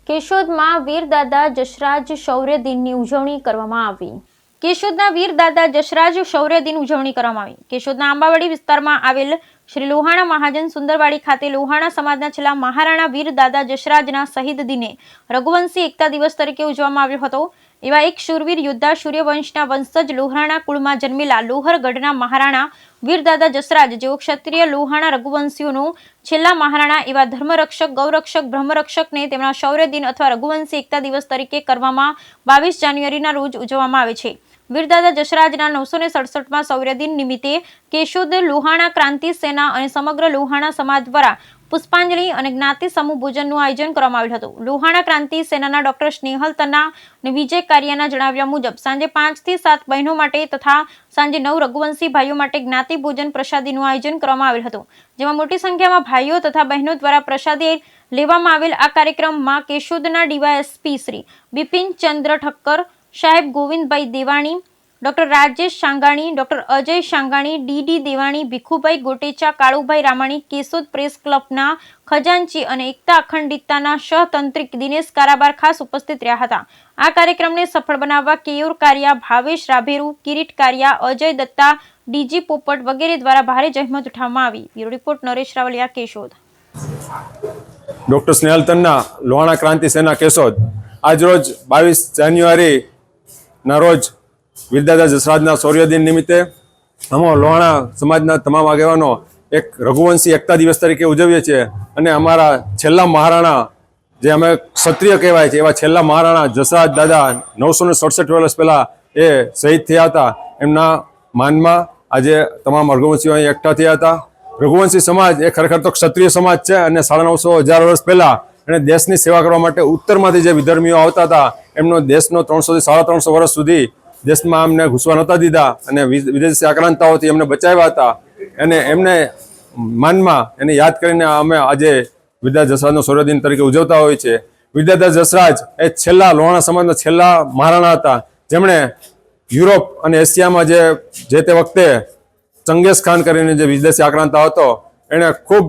કેશોદમાં વીરદાદા જસરાજ શૌર્ય દિનની ઉજવણી કરવામાં આવી। કેશોદના વીરદાદા જસરાજ શૌર્ય દિન ઉજવણી કરવામાં આવી। કેશોદના આંબાવાડી વિસ્તારમાં આવેલ શ્રી લોહાણા મહાજન સુંદરવાડી ખાતે લોહાણા સમાજના છેલ્લા મહારાણા વીરદાદા જસરાજના શહીદ દિને રઘુવંશી એકતા દિવસ તરીકે ઉજવવામાં આવ્યો હતો। એવા એક શૂરવીર યોદ્ધા સૂર્યવંશના વંશજ લોહાણા કુળમાં જન્મેલા લોહરગઢના મહારાણા વીરદાદા જસરાજ જેઓ ક્ષત્રિય લોહાણા રઘુવંશીઓનો છેલ્લા મહારાણા એવા ધર્મરક્ષક ગૌરક્ષક બ્રહ્મરક્ષકને તેમના શૌર્ય દિન અથવા રઘુવંશી એકતા દિવસ તરીકે કરવામાં 22 જાન્યુઆરીના રોજ ઉજવવામાં આવે છે। વીરદાદા જસરાજના 967માં શૌર્ય દિન નિમિત્તે કેશોદ લોહાણા ક્રાંતિ સેના અને સમગ્ર લોહાણા સમાજ દ્વારા પુષ્પાંજલિ અને જ્ઞાતિ સમૂહ ભોજનનું આયોજન કરવામાં આવ્યું હતું। લોહાણા ક્રાંતિ સેનાના ડોક્ટર સ્નેહલ તન્ના અને વિજય કારિયાના જણાવ્યા મુજબ સાંજે 5 થી 7 બહેનો માટે તથા સાંજે 9 રઘુવંશી ભાઈઓ માટે જ્ઞાતિ ભોજન પ્રસાદીનું આયોજન કરવામાં આવેલ હતું, જેમાં મોટી સંખ્યામાં ભાઈઓ તથા બહેનો દ્વારા પ્રસાદી લેવામાં આવેલ। આ કાર્યક્રમમાં કેશોદના ડીવાયએસપી શ્રી બિપિન ચંદ્ર ઠક્કર, સાહેબ Govindbhai Devani, doctor Rajesh Shangani, doctor Ajay Shangani, DD Devani, Bhikhubhai Gotecha, Kalubhai Ramani, Keshod press ક્લબના ખજાનચી અને એકતા અખંડિતતાના સહતંત્રી દિનેશ કારાબાર ખાસ ઉપસ્થિત રહ્યા હતા। આ કાર્યક્રમને સફળ બનાવવા કેયુર કારિયા, ભાવેશ રાભેરુ, કિરીટ કારિયા, અજય દત્તા, ડીજી પોપટ વગેરે દ્વારા ભારે જહેમત ઉઠાવવામાં આવી। Bureau report Naresh Ravalia, Keshod. Doctor Snehal Tanna, Lohana ક્રાંતિ સેના, કેશોદ। આજરોજ 22 જાન્યુઆરી ના રોજ વીરદાદા જસરાજના શૌર્ય દિન નિમિત્તે અમે લોહાણા સમાજના તમામ આગેવાનો એક રઘુવંશી એકતા દિવસ તરીકે ઉજવીએ છીએ અને અમારા છેલ્લા મહારાણા, જે અમે ક્ષત્રિય કહેવાય છે એવા છેલ્લા મહારાણા જસરાજ દાદા 967 વર્ષ પહેલાં એ શહીદ થયા હતા, એમના માનમાં આજે તમામ રઘુવંશીઓ અહીં એકઠા થયા હતા। રઘુવંશી સમાજ એ ખરેખર તો ક્ષત્રિય સમાજ છે અને 950,000 વર્ષ પહેલાં અને દેશની સેવા કરવા માટે ઉત્તરમાંથી જે વિધર્મીઓ આવતા હતા એમનો દેશનો 300 થી 350 વર્ષ સુધી દેશમાં અમને ઘૂસવા નહોતા દીધા અને વિદેશી આક્રાંતાઓથી એમને બચાવ્યા હતા અને એમને માનમાં એને યાદ કરીને અમે આજે વીરદાદા જસરાજનો શૌર્ય દિન તરીકે ઉજવતા હોઈએ છીએ। વીરદાદા જસરાજ એ છેલ્લા લોહાણા સમાજના છેલ્લા મહારાણા હતા, જેમણે યુરોપ અને એશિયામાં જે તે વખતે ચંગેઝ ખાન કરીને જે વિદેશી આક્રાંતા હતો એણે ખૂબ